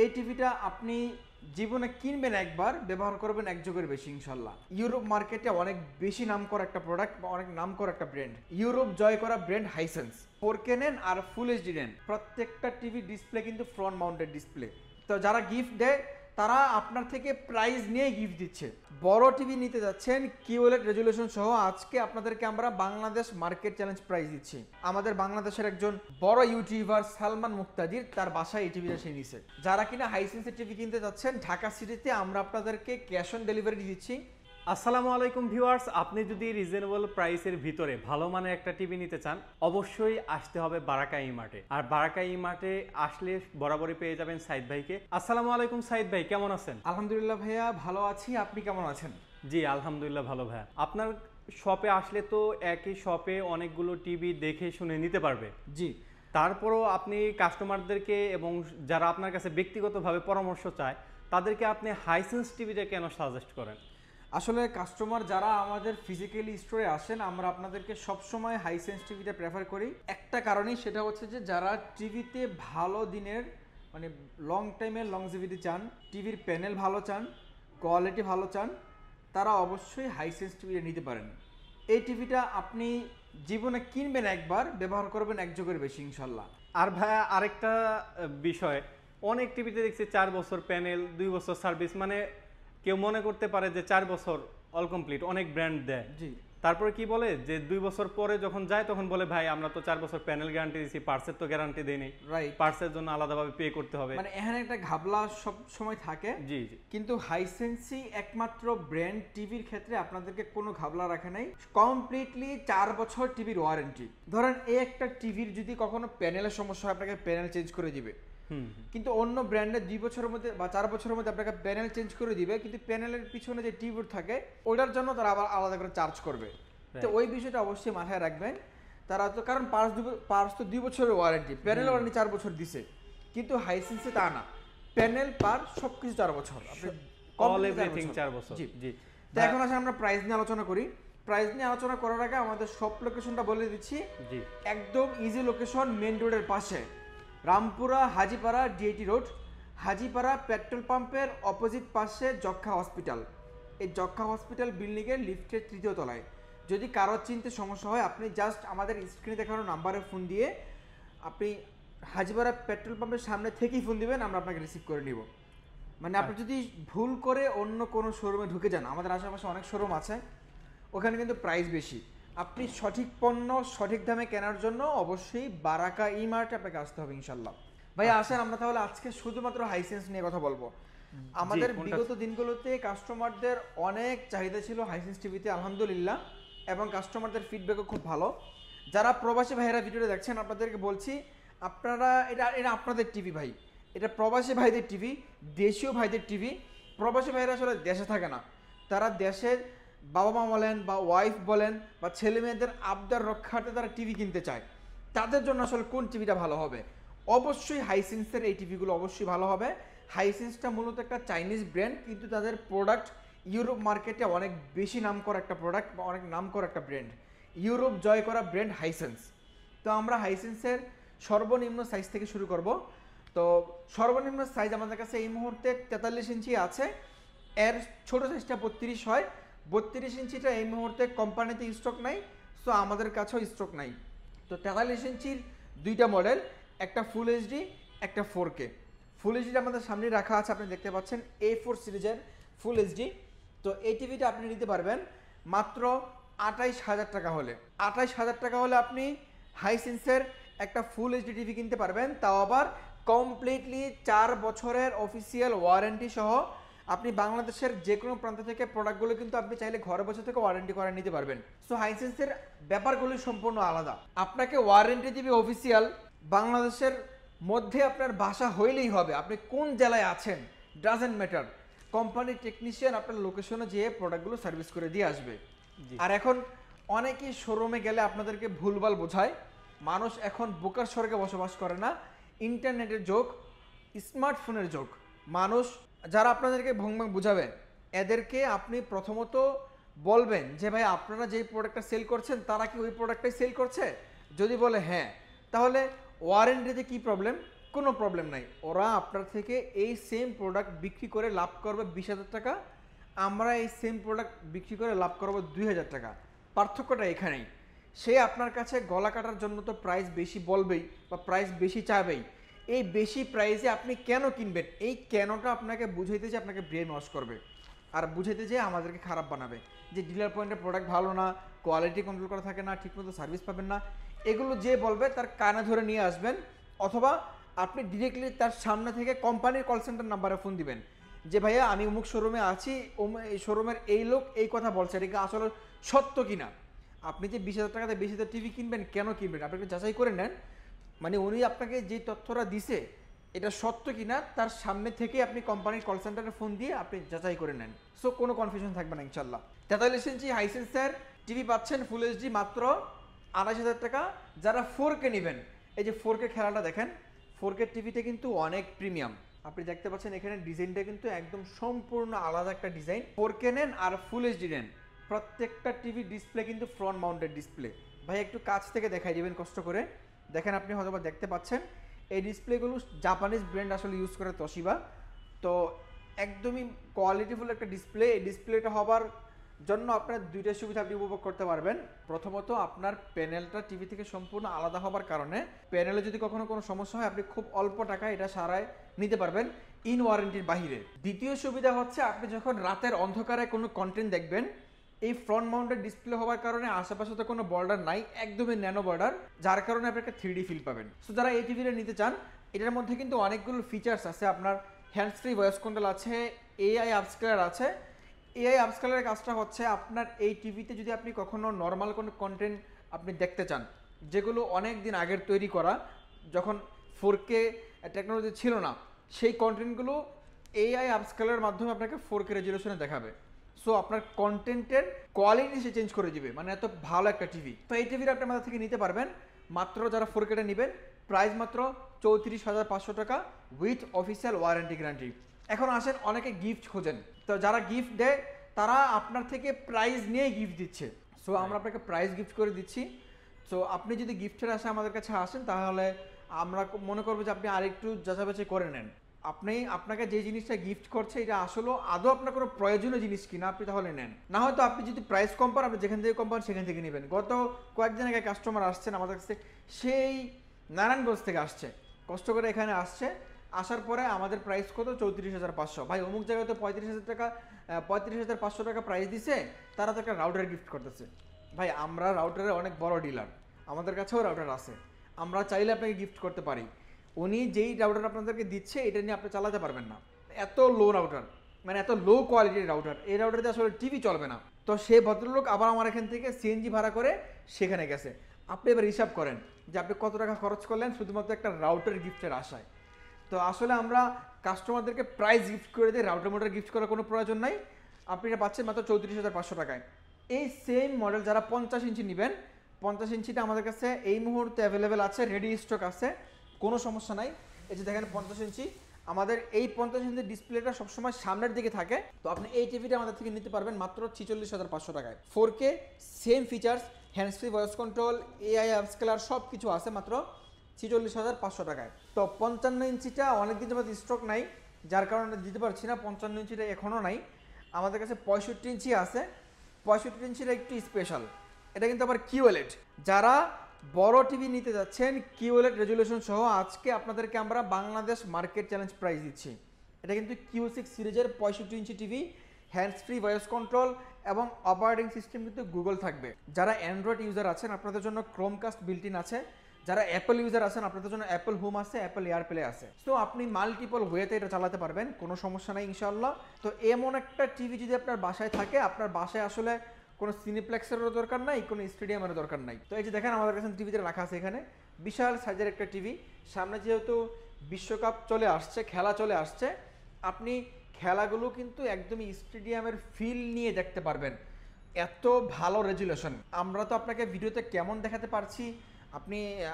এই টিভিটা আপনি জীবনে কিনবেন একবার, ব্যবহার করবেন এক যুগের বেশি ইনশাল্লাহ। ইউরোপ মার্কেটে অনেক বেশি নাম করা একটা প্রোডাক্ট বা অনেক নাম করা একটা ব্র্যান্ড, ইউরোপ জয় করা ব্র্যান্ড হাইসেন্স। 4K নেন আর ফুল এইচডি নেন, প্রত্যেকটা টিভি ডিসপ্লে কিন্তু ফ্রন্ট মাউন্টেড ডিসপ্লে। তো যারা গিফট দেয় তারা আপনার থেকে প্রাইস নিয়ে গিফট দিচ্ছে। বড় টিভি নিতে যাচ্ছেন কিউএলইডি রেজুলেশন সহ, আজকে আপনাদেরকে আমরা বাংলাদেশ মার্কেট চ্যালেঞ্জ প্রাইজ দিচ্ছি। আমাদের বাংলাদেশের একজন বড় ইউটিউবার সালমান মুক্তাদির তার বাসায় এই টিভিটা সে নিছে। যারা কিনা হাইসেন্সের টিভি কিনতে যাচ্ছেন ঢাকা সিটিতে, আমরা আপনাদেরকে ক্যাশ অন ডেলিভারি দিচ্ছি। আসসালামু আলাইকুম ভিউয়ার্স, আপনি যদি রিজনেবল প্রাইসের ভিতরে ভালো মানের একটা টিভি নিতে চান অবশ্যই আসতে হবে বারাকা ই-মার্টে। আর বারাকা ই-মার্টে আসলে বরাবরই পেয়ে যাবেন সাইদ ভাইকে। আসসালামু আলাইকুম সাইদ ভাই, কেমন আছেন? আলহামদুলিল্লাহ ভাইয়া, ভালো আছি, আপনি কেমন আছেন? জি আলহামদুলিল্লাহ ভালো ভাইয়া। আপনার শপে আসলে তো একই শপে অনেকগুলো টিভি দেখে শুনে নিতে পারবে। জি, তারপরও আপনি কাস্টমারদেরকে এবং যারা আপনার কাছে ব্যক্তিগতভাবে পরামর্শ চায় তাদেরকে আপনি হাইসেন্স টিভিটা কেন সাজেস্ট করেন? আসলে কাস্টমার যারা আমাদের ফিজিক্যালি স্টোরে আসেন, আমরা আপনাদেরকে সবসময় হাইসেন্স টিভিটা প্রেফার করি একটা কারণেই, সেটা হচ্ছে যে যারা টিভিতে ভালো দিনের মানে লং টাইমের লংজিভিটি চান, টিভির প্যানেল ভালো চান, কোয়ালিটি ভালো চান, তারা অবশ্যই হাইসেন্স টিভিটা নিতে পারেন। এই টিভিটা আপনি জীবনে কিনবেন একবার, ব্যবহার করবেন এক যুগের বেশি ইনশাল্লাহ। আর ভাইয়া আরেকটা বিষয়, অনেক টিভিতে দেখছি 4 বছর প্যানেল, 2 বছর সার্ভিস, মানে কেউ মনে করতে পারে যে 4 বছর অল কমপ্লিট, অনেক ব্র্যান্ড দেয়। জি, তারপরে কি বলে যে 2 বছর পরে যখন যায় তখন বলে ভাই আমরা তো 4 বছর প্যানেল গ্যারান্টি দিয়েছি, পার্টসের তো গ্যারান্টি দেয়নি, রাইট। পার্টসের জন্য আলাদাভাবে পে করতে হবে। মানে এখানে একটা ঘাবলা সব সময় থাকে। জি জি। কিন্তু হাইসেন্সই একমাত্র ব্র্যান্ড টিভির ক্ষেত্রে আপনাদেরকে কোনো ঘাবলা রাখে নাই। কমপ্লিটলি 4 বছর টিভির ওয়ারেন্টি। ধরেন এই একটা টিভির যদি কখনো প্যানেলের সমস্যা হয়, আপনাকে প্যানেল চেঞ্জ করে দিবে। কিন্তু অন্য ব্র্যান্ডে 2 বছরের মধ্যে বা 4 বছরের মধ্যে আপনাকে প্যানেল চেঞ্জ করে দিবে, কিন্তু প্যানেলের পিছনে যে টিভির থাকে ওটার জন্য তারা আবার আলাদা করে চার্জ করবে। তো ওই বিষয়টা অবশ্যই মাথায় রাখবেন। তারা তো কারণ পার্টস তো 2 বছরের ওয়ারেন্টি, প্যানেল ওয়ারেন্টি 4 বছর দিছে, কিন্তু হাইসেন্সে তা না, প্যানেল পার সবকিছু 4 বছর, আপনি অল এভরিথিং 4 বছর। জি জি। তো এখন আসলে আমরা প্রাইস নিয়ে আলোচনা করি। প্রাইস নিয়ে আলোচনা করার আগে আমাদের শপ লোকেশনটা বলে দিচ্ছি। জি, একদম ইজি লোকেশন, মেন রোডের পাশে, Rampura Hajipara DIT road, Hajipara petrol পাম্পের অপোজিট পাশে যক্ষা হসপিটাল। এই যক্ষা হসপিটাল বিল্ডিংয়ের লিফটের 3য় তলায়। যদি কারোর চিনতে সমস্যা হয়, আপনি জাস্ট আমাদের স্ক্রিনে দেখানো নাম্বারে ফোন দিয়ে আপনি হাজিপাড়া পেট্রোল পাম্পের সামনে থেকেই ফোন দিবেন, আমরা আপনাকে রিসিভ করে নিব। মানে আপনি যদি ভুল করে অন্য কোনো শোরুমে ঢুকে যান, আমাদের আশেপাশে অনেক শোরুম আছে, ওখানে কিন্তু প্রাইস বেশি। আপনি সঠিক পণ্য সঠিক দামে কেনার জন্য অবশ্যই বারাকা ই-মার্টে আপনাকে আসতে হবে ইনশাল্লাহ। ভাই আসেন আমরা তাহলে আজকে শুধুমাত্র হাইসেন্স নিয়ে কথা বলবো। আমাদের বিগত দিনগুলোতে কাস্টমারদের অনেক চাহিদা ছিল হাইসেন্স টিভিতে, আলহামদুলিল্লাহ, এবং কাস্টমারদের ফিডব্যাকও খুব ভালো। যারা প্রবাসী ভাইয়েরা ভিডিওটা দেখছেন, আপনাদেরকে বলছি আপনারা এটা আপনাদের টিভি ভাই, এটা প্রবাসী ভাইদের টিভি, দেশীয় ভাইদের টিভি। প্রবাসী ভাইরা আসলে দেশে থাকে না, তারা দেশের বাবা মা বলেন বা ওয়াইফ বলেন বা ছেলে মেয়েদের আবদার রক্ষার্থে তারা টিভি কিনতে চায়। তাদের জন্য আসলে কোন টিভিটা ভালো হবে? অবশ্যই হাইসেন্সের এই টিভিগুলো অবশ্যই ভালো হবে। হাইসেন্সটা মূলত একটা চাইনিজ ব্র্যান্ড, কিন্তু তাদের প্রোডাক্ট ইউরোপ মার্কেটে অনেক বেশি নাম করা একটা প্রোডাক্ট বা অনেক নাম করা একটা ব্র্যান্ড, ইউরোপ জয় করা ব্র্যান্ড হাইসেন্স। তো আমরা হাইসেন্সের সর্বনিম্ন সাইজ থেকে শুরু করব। তো সর্বনিম্ন সাইজ আমাদের কাছে এই মুহূর্তে 43 ইঞ্চি আছে, এর ছোট সাইজটা 32 হয়। 32 ইঞ্চিটা এই মুহূর্তে কোম্পানিতে স্টক নাই, সো আমাদের কাছেও স্টক নাই। তো 43 ইঞ্চির 2টা মডেল, একটা ফুল এইচডি, একটা 4K। ফুল এইচডিটা আমাদের সামনে রাখা আছে, আপনি দেখতে পাচ্ছেন A4 সিরিজের ফুল এইচডি। তো এই টিভিটা আপনি নিতে পারবেন মাত্র 28,000 টাকা হলে। 28,000 টাকা হলে আপনি হাইসেন্সের একটা ফুল এইচডি টিভি কিনতে পারবেন, তাও আবার কমপ্লিটলি 4 বছরের অফিসিয়াল ওয়ারেন্টি সহ। আপনি বাংলাদেশের যে কোনো প্রান্ত থেকে প্রোডাক্টগুলো কিন্তু আপনি চাইলে ঘরে বসে থেকে ওয়ারেন্টি করে নিতে পারবেন। সো হাইসেন্সের ব্যাপারগুলি সম্পূর্ণ আলাদা। আপনাকে ওয়ারেন্টি দিবে অফিসিয়াল, বাংলাদেশের মধ্যে আপনার বাসা হইলেই হবে, আপনি কোন জেলায় আছেন ডাজেন্ট ম্যাটার, কোম্পানির টেকনিশিয়ান আপনার লোকেশনে যেয়ে প্রোডাক্টগুলো সার্ভিস করে দিয়ে আসবে। আর এখন অনেকেই শোরুমে গেলে আপনাদেরকে ভুলভাল বোঝায়, মানুষ এখন বোকার স্বর্গে বসবাস করে না, ইন্টারনেটের যুগ, স্মার্টফোনের যুগ। মানুষ যারা আপনাদেরকে ভংভাং বুঝাবে, এদেরকে আপনি প্রথমত বলবেন যে ভাই আপনারা যেই প্রোডাক্টটা সেল করছেন তারা কি ওই প্রোডাক্টটাই সেল করছে? যদি বলে হ্যাঁ, তাহলে ওয়ারেন্টিতে কি প্রবলেম, কোনো প্রবলেম নাই, ওরা আপনার থেকে এই সেম প্রোডাক্ট বিক্রি করে লাভ করবে 20,000 টাকা, আমরা এই সেম প্রোডাক্ট বিক্রি করে লাভ করবো 2,000 টাকা। পার্থক্যটা এখানেই। সে আপনার কাছে গলা কাটার জন্য তো প্রাইস বেশি বলবেই বা প্রাইস বেশি চাবেই। এই বেশি প্রাইসে আপনি কেন কিনবেন, এই কেনটা আপনাকে বুঝাইতে যে আপনাকে ব্রেন ওয়াশ করবে আর বুঝাইতে যে আমাদেরকে খারাপ বানাবে, যে ডিলার পয়েন্টের প্রোডাক্ট ভালো না, কোয়ালিটি কন্ট্রোল করা থাকে না, ঠিকমতো সার্ভিস পাবেন না, এগুলো যে বলবে তার কানে ধরে নিয়ে আসবেন, অথবা আপনি ডিরেক্টলি তার সামনে থেকে কোম্পানির কল সেন্টার নাম্বারে ফোন দিবেন যে ভাইয়া আমি অমুক শোরুমে আছি, এই শোরুমের এই লোক এই কথা বলছে, এটা কি আসলে সত্য কিনা। আপনি যে 20,000 টাকাতে 20,000 টিভি কিনবেন, কেন কিনবেন আপনি একটু যাচাই করে নেন, মানে উনি আপনাকে যে তথ্যটা দিছে এটা সত্য কিনা তার সামনে থেকে আপনি কোম্পানির কল সেন্টারে ফোন দিয়ে আপনি যাচাই করে নেন। সো কোনো কনফিউশন থাকবে না ইনশাল্লাহ। 43 ইঞ্চি হাইসেন্সের টিভি পাচ্ছেন ফুল এইচডি মাত্র 28,000 টাকা। যারা 4K নেবেন, এই যে 4K খেলাটা দেখেন, 4K টিভিটা কিন্তু অনেক প্রিমিয়াম। আপনি দেখতে পাচ্ছেন এখানে ডিজাইনটা কিন্তু একদম সম্পূর্ণ আলাদা একটা ডিজাইন। 4K নেন আর ফুল এইচডি নেন, প্রত্যেকটা টিভি ডিসপ্লে কিন্তু ফ্রন্ট মাউন্টেড ডিসপ্লে। ভাই একটু কাছ থেকে দেখাই দিবেন কষ্ট করে, দেখেন আপনি হয়তো দেখতে পাচ্ছেন এই ডিসপ্লেগুলো জাপানিজ ব্র্যান্ড আসলে ইউজ করে তোশিবা। তো একদমই কোয়ালিটিফুল একটা ডিসপ্লে। এই ডিসপ্লেটা হবার জন্য আপনার দুইটা সুবিধা আপনি উপভোগ করতে পারবেন। প্রথমত আপনার প্যানেলটা টিভি থেকে সম্পূর্ণ আলাদা হবার কারণে প্যানেলে যদি কখনো কোনো সমস্যা হয় আপনি খুব অল্প টাকায় এটা সারায় নিতে পারবেন ইন ওয়ারেন্টির বাহিরে। দ্বিতীয় সুবিধা হচ্ছে আপনি যখন রাতের অন্ধকারে কোনো কন্টেন্ট দেখবেন, এই ফ্রন্ট মাউন্টেড ডিসপ্লে হওয়ার কারণে আশেপাশে তো কোনো বর্ডার নাই, একদমই ন্যানো বর্ডার, যার কারণে আপনি একটা 3D ফিল পাবেন। সো যারা এই টিভিটা নিতে চান, এটার মধ্যে কিন্তু অনেকগুলো ফিচার্স আছে। আপনার হ্যান্ডস ফ্রি ভয়েস কন্ট্রোল আছে, এআই আপস্কেলার আছে। এআই আপস্কেলারের কাজটা হচ্ছে আপনার এই টিভিতে যদি আপনি কখনো নর্মাল কোনো কন্টেন্ট আপনি দেখতে চান, যেগুলো অনেক দিন আগের তৈরি করা, যখন 4K টেকনোলজি ছিল না, সেই কন্টেন্টগুলো এআই আপস্কেলারের মাধ্যমে আপনাকে 4K রেজুলেশনে দেখাবে। সো আপনার কন্টেন্টের কোয়ালিটি সে চেঞ্জ করে দিবে, মানে এত ভালো একটা টিভি। তো এই টিভিটা আপনি আমাদের থেকে নিতে পারবেন মাত্র, যারা 4Kটা নেবেন প্রাইস মাত্র 34,500 টাকা উইথ অফিসিয়াল ওয়ারেন্টি গ্যারান্টি। এখন আসেন অনেকে গিফট খোঁজেন, তো যারা গিফট দেয় তারা আপনার থেকে প্রাইস নিয়ে গিফট দিচ্ছে। সো আমরা আপনাকে প্রাইস গিফট করে দিচ্ছি। সো আপনি যদি গিফটের আসে আমাদের কাছে আসেন, তাহলে আমরা মনে করবো যে আপনি আরেকটু যাচাবাচি করে নেন আপনাকে যে জিনিসটা গিফট করছে এটা আসলে আদৌ আপনার কোনো প্রয়োজনীয় জিনিস কিনা, আপনি তাহলে নেন। না হয়তো আপনি যদি প্রাইস কম পান, আপনি যেখান থেকে কম পান সেখান থেকে নেবেন। গত কয়েকদিন আগে কাস্টমার আসছেন আমাদের কাছে, সেই নারায়ণগঞ্জ থেকে আসছে, কষ্ট করে এখানে আসছে, আসার পরে আমাদের প্রাইস কত 34,500। ভাই অমুক জায়গায় তো 35,000 টাকা 35,500 টাকা প্রাইস দিছে, তারা তো একটা রাউটার গিফট করতেছে। ভাই আমরা রাউটারের অনেক বড় ডিলার, আমাদের কাছেও রাউটার আছে, আমরা চাইলে আপনাকে গিফট করতে পারি। উনি যেই রাউটার আপনাদেরকে দিচ্ছে এটা নিয়ে আপনি চালাতে পারবেন না, এত লো রাউটার, মানে এত লো কোয়ালিটির রাউটার, এই রাউটারে আসলে টিভি চলবে না। তো সেই ভদ্রলোক আবার আমার এখান থেকে সিএনজি ভাড়া করে সেখানে গেছে। আপনি এবার হিসাব করেন যে আপনি কত টাকা খরচ করলেন শুধুমাত্র একটা রাউটার গিফটের আশায়। তো আসলে আমরা কাস্টমারদেরকে প্রাইস গিফট করে দিই, রাউটার মোটার গিফট করার কোনো প্রয়োজন নাই। আপনি এটা পাচ্ছেন মাত্র 34,500 টাকায়। এই সেম মডেল যারা 50 ইঞ্চি নেবেন, 50 ইঞ্চিটা আমাদের কাছে এই মুহূর্তে অ্যাভেলেবেল আছে, রেডি স্টক আছে, কোনো সমস্যা নাই। এই যে দেখেন 50 ইঞ্চি, আমাদের এই 50 ইঞ্চির ডিসপ্লেটা সবসময় সামনের দিকে থাকে। তো আপনি এই টিভিটা আমাদের থেকে নিতে পারবেন মাত্র 46,500 টাকায়। 4K same features, hands free voice control, AI upscaler সব কিছু আছে মাত্র 46,500 টাকায়। তো 55 ইঞ্চিটা অনেকদিন যাবত স্টক নাই, যার কারণে দিতে পারছি না। 55 ইঞ্চিটা এখনও নাই, আমাদের কাছে 65 ইঞ্চি আছে। 65 ইঞ্চিটা একটু স্পেশাল, এটা কিন্তু আবার কিউএলইডি। যারা বড় টিভি নিতে যাচ্ছেন কিউএলইডি রেজুলেশন সহ, আজকে আপনাদেরকে আমরা বাংলাদেশ মার্কেট চ্যালেঞ্জ প্রাইস দিচ্ছি। এটা কিন্তু Q6 সিরিজের 65 inch TV, hands free voice control এবং অপারেটিং সিস্টেম কিন্তু গুগল থাকবে। যারা অ্যান্ড্রয়েড ইউজার আছেন আপনাদের জন্য ক্রোমকাস্ট বিল্ট ইন আছে, যারা অ্যাপল ইউজার আছেন আপনাদের জন্য অ্যাপল হোম আছে, অ্যাপল এয়ারপ্লে আছে। সো আপনি মাল্টিপল ওয়েতে এটা চালাতে পারবেন, কোনো সমস্যা নাই ইনশাআল্লাহ। তো এমন একটা টিভি যদি আপনার বাসায় থাকে, আপনার বাসায় আসলে কোনো সিনেপ্লেক্সেরও দরকার নাই, কোনো স্টেডিয়ামেরও দরকার নাই। তো এই যে দেখেন আমাদের কাছে টিভিতে রাখা আছে, এখানে বিশাল সাইজের একটা টিভি। সামনে যেহেতু বিশ্বকাপ চলে আসছে, খেলা চলে আসছে, আপনি খেলাগুলো কিন্তু একদমই স্টেডিয়ামের ফিল নিয়ে দেখতে পারবেন, এত ভালো রেজুলেশন। আমরা তো আপনাকে ভিডিওতে কেমন দেখাতে পারছি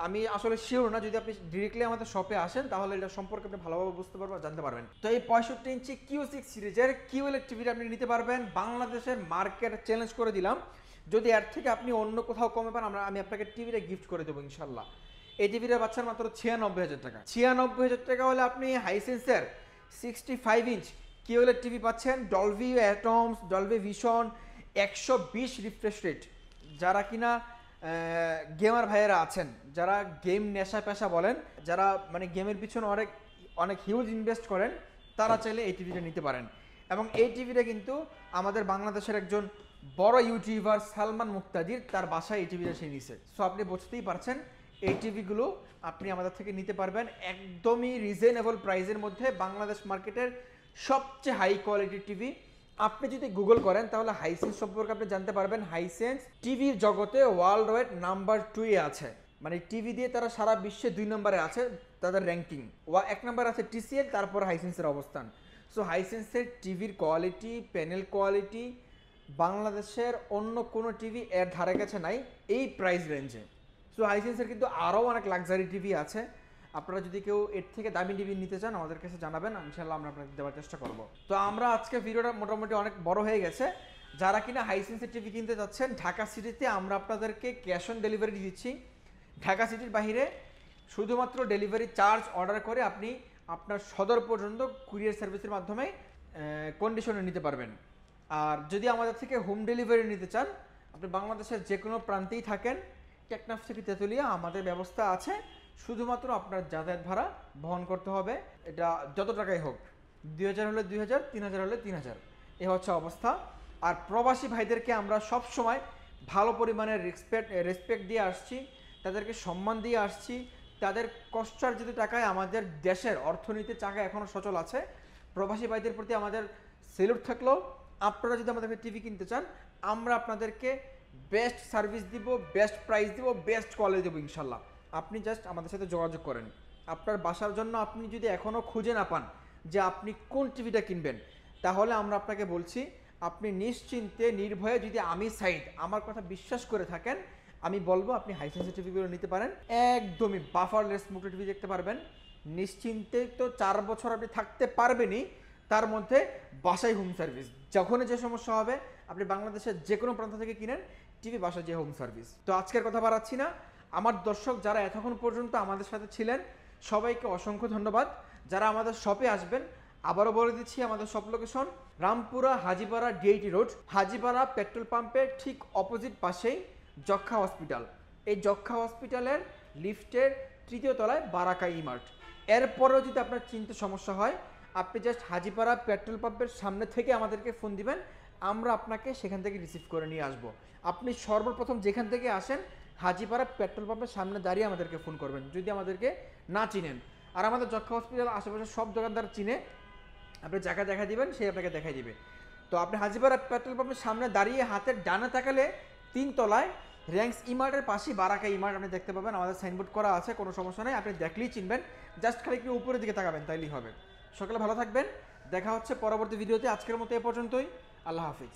আমি আসলে শিওর না, যদি আপনি ডিরেক্টলি আমাদের শপে আসেন তাহলে এটা সম্পর্কে আপনি ভালোভাবে বুঝতে পারবেন, জানতে পারবেন। তো এই 65 ইঞ্চি Q6 সিরিজের কিউএলইডি টিভিটা আপনি নিতে পারবেন, বাংলাদেশের মার্কেট চ্যালেঞ্জ করে দিলাম। যদি এর থেকে আপনি অন্য কোথাও কমে পান, আমি আপনাকে টিভিটা গিফট করে দেবো ইনশাল্লাহ। এই টিভিটা পাচ্ছেন মাত্র 96,000 টাকা। 96,000 টাকা হলে আপনি হাইসেন্সের 65 ইঞ্চ কিওএলইডি টিভি পাচ্ছেন, Dolby atoms, Dolby vision, 120 refresh rate. যারা কিনা গেমার ভাইয়েরা আছেন, যারা গেম নেশা পেশা বলেন, যারা মানে গেমের পিছনে অনেক অনেক হিউজ ইনভেস্ট করেন, তারা চাইলে এই টিভিটা নিতে পারেন। এবং এই টিভিটা কিন্তু আমাদের বাংলাদেশের একজন বড় ইউটিউবার সালমান মুক্তাদির তার বাসায় এই টিভিটা সে নিছে। সো আপনি বুঝতেই পারছেন এই টিভিগুলো আপনি আমাদের থেকে নিতে পারবেন একদমই রিজনেবল প্রাইসের মধ্যে। বাংলাদেশ মার্কেটের সবচেয়ে হাই কোয়ালিটির টিভি। আপনি যদি গুগল করেন তাহলে হাইসেন্স সম্পর্কে আপনি জানতে পারবেন। হাইসেন্স টিভির জগতে ওয়ার্ল্ড ওয়াইড নাম্বার 2-এ আছে, মানে টিভি দিয়ে তারা সারা বিশ্বে 2 নম্বরে আছে তাদের র্যাঙ্কিং। 1 নম্বর আছে টিসিএল, তারপর হাইসেন্সের অবস্থান। সো হাইসেন্সের টিভির কোয়ালিটি, প্যানেল কোয়ালিটি বাংলাদেশের অন্য কোনো টিভি এর ধারে কাছে নাই এই প্রাইস রেঞ্জে। সো হাইসেন্সের কিন্তু আরও অনেক লাক্সারি টিভি আছে। আপনারা যদি কেউ এর থেকে দামি টিভি নিতে চান আমাদের কাছে জানাবেন, ইনশাআল্লাহ আমরা আপনাদের দেওয়ার চেষ্টা করব। তো আমরা আজকে ভিডিওটা মোটামুটি অনেক বড় হয়ে গেছে। যারা কিনা হাইসেন্সের টিভি কিনতে যাচ্ছেন ঢাকা সিটিতে আমরা আপনাদেরকে ক্যাশ অন ডেলিভারি দিচ্ছি। ঢাকা সিটির বাইরে শুধুমাত্র ডেলিভারি চার্জ অর্ডার করে আপনি আপনার সদর পর্যন্ত কুরিয়ার সার্ভিসের মাধ্যমে কন্ডিশনে নিতে পারবেন। আর যদি আমাদের থেকে হোম ডেলিভারি নিতে চান, আপনি বাংলাদেশের যে কোনো প্রান্তেই থাকেন, টেকনাফ থেকে তেঁতুলিয়া আমাদের ব্যবস্থা আছে। শুধুমাত্র আপনার যাতায়াত ভাড়া বহন করতে হবে, এটা যত টাকাই হোক। 2,000 হলে 2,000, 3,000 হলে 3,000, এ হচ্ছে অবস্থা। আর প্রবাসী ভাইদেরকে আমরা সব সময় ভালো পরিমাণে রেসপেক্ট দিয়ে আসছি, তাদেরকে সম্মান দিয়ে আসছি। তাদের কষ্টার্জিত টাকায় আমাদের দেশের অর্থনীতির চাকা এখনও সচল আছে। প্রবাসী ভাইদের প্রতি আমাদের সেলুট থাকলো। আপনারা যদি আমাদের টিভি কিনতে চান আমরা আপনাদেরকে বেস্ট সার্ভিস দিব, বেস্ট প্রাইস দিব, বেস্ট কোয়ালিটি দেবো ইনশাল্লাহ। আপনি জাস্ট আমাদের সাথে যোগাযোগ করেন। আপনার বাসার জন্য আপনি যদি এখনও খুঁজে না পান যে আপনি কোন টিভিটা কিনবেন, তাহলে আমরা আপনাকে বলছি আপনি নিশ্চিন্তে নির্ভয়ে যদি আমি সাইড আমার কথা বিশ্বাস করে থাকেন, আমি বলবো আপনি হাইসেন্সের টিভিগুলো নিতে পারেন। একদমই বাফারলেস স্মুথ টিভি দেখতে পারবেন নিশ্চিন্তে। তো 4 বছর আপনি থাকতে পারবেনই, তার মধ্যে বাসায় হোম সার্ভিস। যখনই যে সমস্যা হবে আপনি বাংলাদেশের যে কোনো প্রান্ত থেকে কিনেন টিভি বাসায় যে হোম সার্ভিস। তো আজকের কথা বাড়াচ্ছি না। আমার দর্শক যারা এতক্ষণ পর্যন্ত আমাদের সাথে ছিলেন সবাইকে অসংখ্য ধন্যবাদ। যারা আমাদের শপে আসবেন আবারও বলে দিচ্ছি, আমাদের shop location Rampura Hajipara DIT road, Hajipara petrol পাম্পের ঠিক অপোজিট পাশেই যক্ষা হসপিটাল। এই যক্ষা হসপিটালের লিফটের 3য় তলায় বারাকা ইমার্ট। এরপরেও যদি আপনার চিনতে সমস্যা হয় আপনি জাস্ট হাজিপাড়া পেট্রোল পাম্পের সামনে থেকে আমাদেরকে ফোন দিবেন, আমরা আপনাকে সেখান থেকে রিসিভ করে নিয়ে আসবো। আপনি সর্বপ্রথম যেখান থেকে আসেন হাজিপাড়া পেট্রোল পাম্পের সামনে দাঁড়িয়ে আমাদেরকে ফোন করবেন যদি আমাদেরকে না চিনেন। আর আমাদের যক্ষা হসপিটাল আশেপাশে সব দোকানদার চিনে, আপনি জায়গা দেখা দিবেন সে আপনাকে দেখাই দিবে। তো আপনি হাজিপাড়া পেট্রোল পাম্পের সামনে দাঁড়িয়ে হাতের ডানে তাকালে 3 তলায় র্যাঙ্কস ইমার্টের পাশেই বারাকা ইমার্ট আপনি দেখতে পাবেন। আমাদের সাইনবোর্ড করা আছে, কোনো সমস্যা নেই, আপনি দেখলেই চিনবেন। জাস্ট খালি একটু উপরের দিকে তাকাবেন তাইলেই হবে। সকালে ভালো থাকবেন, দেখা হচ্ছে পরবর্তী ভিডিওতে। আজকের মতো এ পর্যন্তই, আল্লাহ হাফিজ।